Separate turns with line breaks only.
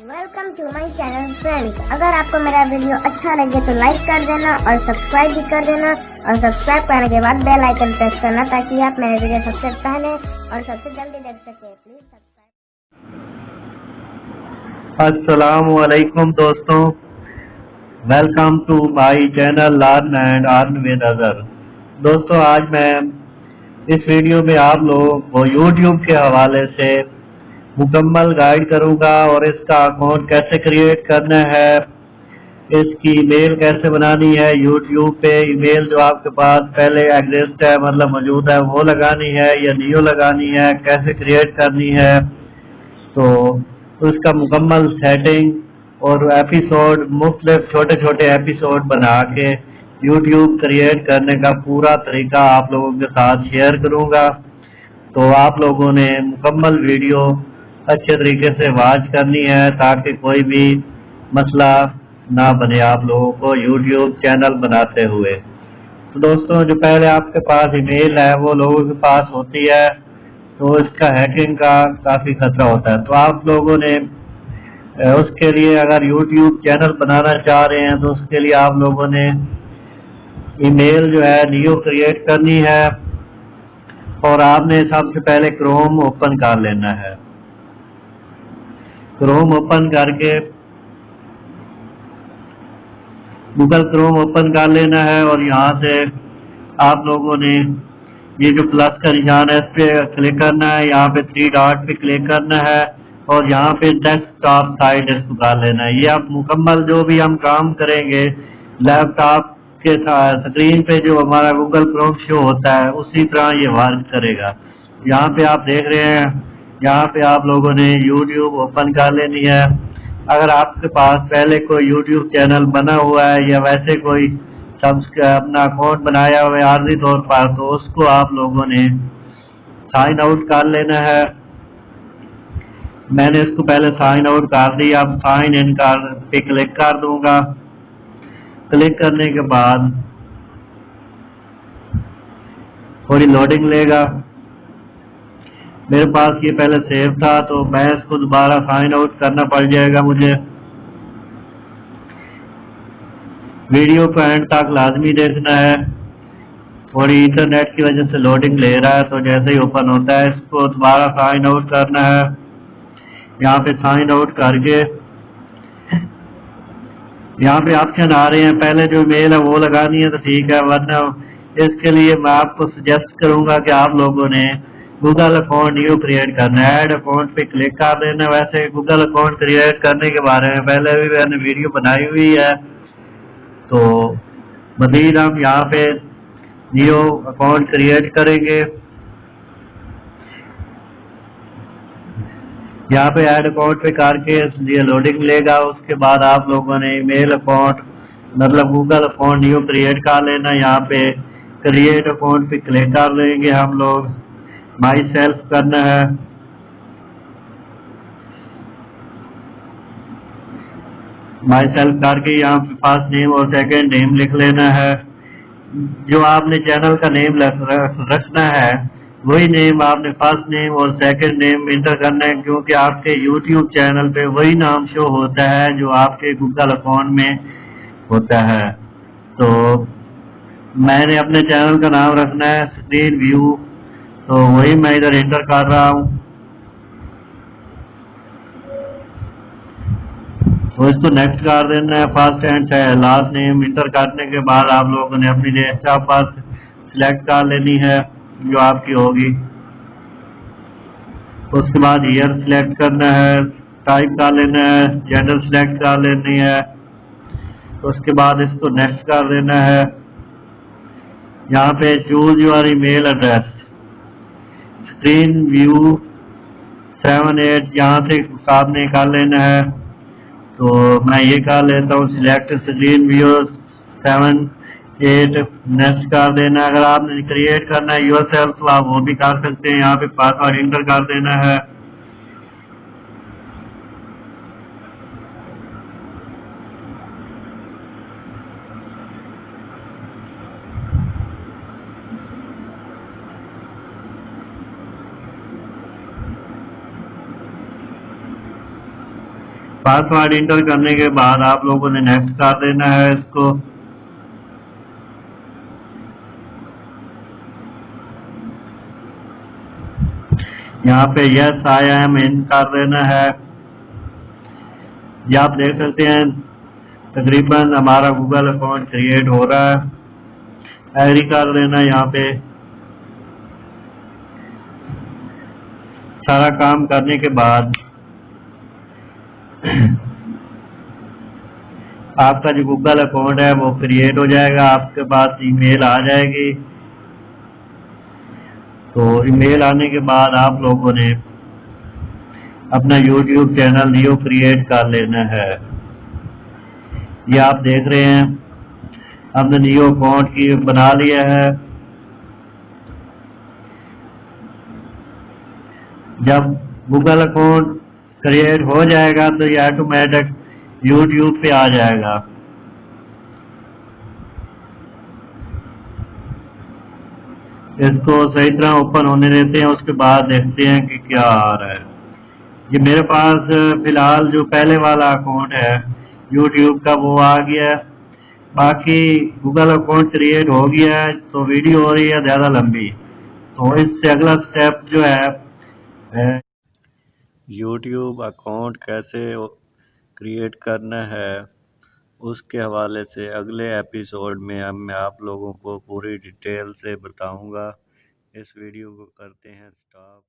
Welcome to my channel friends. अगर आपको मेरा वीडियो अच्छा लगे तो लाइक कर देना और सब्सक्राइब भी कर देना, और सब्सक्राइब करने के बाद बेल आइकन प्रेस करना ताकि आप मेरे वीडियो सबसे पहले और सबसे जल्दी देख सकें। Please subscribe.
अस्सलामु अलैकुम दोस्तों, welcome to my channel learn and earn with other. दोस्तों, आज मैं इस वीडियो में आप लोगों को YouTube के हवाले से मुकम्मल गाइड करूंगा और इसका अकाउंट कैसे क्रिएट करना है, इसकी ईमेल कैसे बनानी है। YouTube पे ईमेल जो आपके पास पहले एग्जिस्ट है, मतलब मौजूद है, वो लगानी है या न्यू लगानी है, कैसे क्रिएट करनी है, तो उसका मुकम्मल सेटिंग और एपिसोड, मुख्तलिफ छोटे छोटे एपिसोड बना के YouTube क्रिएट करने का पूरा तरीका आप लोगों के साथ शेयर करूंगा। तो आप लोगों ने मुकम्मल वीडियो अच्छे तरीके से वॉच करनी है ताकि कोई भी मसला ना बने आप लोगों को YouTube चैनल बनाते हुए। तो दोस्तों, जो पहले आपके पास ईमेल है वो लोगों के पास होती है, तो इसका हैकिंग का काफ़ी खतरा होता है। तो आप लोगों ने उसके लिए अगर YouTube चैनल बनाना चाह रहे हैं तो उसके लिए आप लोगों ने ईमेल जो है न्यू क्रिएट करनी है, और आपने सबसे पहले क्रोम ओपन कर लेना है। क्रोम ओपन करके गूगल क्रोम ओपन कर लेना है, और यहाँ से आप लोगों ने ये जो प्लस का निशान है इस पर क्लिक करना है, यहाँ पे 3 डॉट पे क्लिक करना है, और यहाँ पे डेस्कटॉप साइड इसको कर लेना है। ये आप मुकम्मल जो भी हम काम करेंगे लैपटॉप के स्क्रीन पे जो हमारा गूगल क्रोम शो होता है उसी तरह ये वर्क करेगा। यहाँ पे आप देख रहे हैं, यहाँ पे आप लोगों ने YouTube ओपन कर लेनी है। अगर आपके पास पहले कोई YouTube चैनल बना हुआ है या वैसे कोई अपना अकाउंट बनाया हुआ है आर्जी तौर पर, तो उसको आप लोगों ने साइन आउट कर लेना है। मैंने इसको पहले साइन आउट कर दिया, अब साइन इन पे क्लिक कर दूंगा। क्लिक करने के बाद थोड़ी लोडिंग लेगा। मेरे पास ये पहले सेव था तो मैं इसको दोबारा साइन आउट करना पड़ जाएगा मुझे। वीडियो को एंड तक लाजमी देखना है, थोड़ी इंटरनेट की वजह से लोडिंग ले रहा है, तो जैसे ही ओपन होता है इसको दोबारा साइन आउट करना है। यहाँ पे साइन आउट करके यहाँ पे ऑप्शन आ रहे हैं, पहले जो मेल है वो लगानी है तो ठीक है, वरना इसके लिए मैं आपको सजेस्ट करूंगा कि आप लोगों ने गूगल अकाउंट न्यू क्रिएट करना है। ऐड अकाउंट पे क्लिक कर देना। वैसे गूगल अकाउंट क्रिएट करने के बारे में पहले भी मैंने वीडियो बनाई हुई है, तो मज़ीद हम यहाँ पे न्यू अकाउंट क्रिएट करेंगे। यहाँ पे ऐड अकाउंट पे करके इसलिए लोडिंग लेगा। उसके बाद आप लोगों ने ईमेल अकाउंट मतलब गूगल अकाउंट न्यू क्रिएट कर लेना। यहाँ पे क्रिएट अकाउंट पे क्लिक कर लेंगे हम लोग, माई सेल्फ करना है। माई सेल्फ करके यहाँ पे फर्स्ट नेम और सेकंड नेम लिख लेना है। जो आपने चैनल का नेम रखना है वही नेम आपने फर्स्ट नेम और सेकंड नेम इंटर करना है, क्योंकि आपके YouTube चैनल पे वही नाम शो होता है जो आपके गूगल अकाउंट में होता है। तो मैंने अपने चैनल का नाम रखना है स्क्रीन व्यू, तो वही मैं इधर इंटर कर रहा हूँ। तो इसको नेक्स्ट कर देना है। First and last name inter करने के बाद आप लोगों ने अपनी डेट ऑफ बर्थ सिलेक्ट कर लेनी है जो आपकी होगी। उसके बाद ईयर सिलेक्ट करना है, टाइप कर लेना है, जेंडर सिलेक्ट कर लेनी है। उसके बाद इसको नेक्स्ट कर देना है। यहाँ पे choose your email address, screen view 78 यहाँ से सामने कर लेना है। तो मैं ये कर लेता हूँ, सिलेक्ट स्क्रीन व्यू 78 नेक्स्ट कर देना। अगर आपने क्रिएट करना है योरसेल्फ तो आप वो भी कर सकते हैं। यहाँ पे पासवर्ड इंटर कर देना है। पासवर्ड इंटर करने के बाद आप लोगों ने नेक्स्ट कर देना है इसको। यहाँ पे यस आई एम इन कर देना है। ये आप देख सकते हैं तकरीबन हमारा गूगल अकाउंट क्रिएट हो रहा है। एग्री कर देना। यहाँ पे सारा काम करने के बाद आपका जो गूगल अकाउंट है वो क्रिएट हो जाएगा, आपके पास ईमेल आ जाएगी। तो ईमेल आने के बाद आप लोगों ने अपना यूट्यूब चैनल नियो क्रिएट कर लेना है। ये आप देख रहे हैं हमने नियो अकाउंट की बना लिया है। जब गूगल अकाउंट क्रिएट हो जाएगा तो ये ऑटोमेटिक यूट्यूब पे आ जाएगा। इसको सही तरह ओपन होने देते हैं, उसके बाद देखते हैं कि क्या आ रहा है। ये मेरे पास फिलहाल जो पहले वाला अकाउंट है यूट्यूब का वो आ गया है। बाकी गूगल अकाउंट क्रिएट हो गया है तो वीडियो हो रही है ज़्यादा लंबी, तो इससे अगला स्टेप जो है यूट्यूब अकाउंट कैसे क्रिएट करना है उसके हवाले से अगले एपिसोड में अब मैं आप लोगों को पूरी डिटेल से बताऊंगा। इस वीडियो को करते हैं स्टॉप।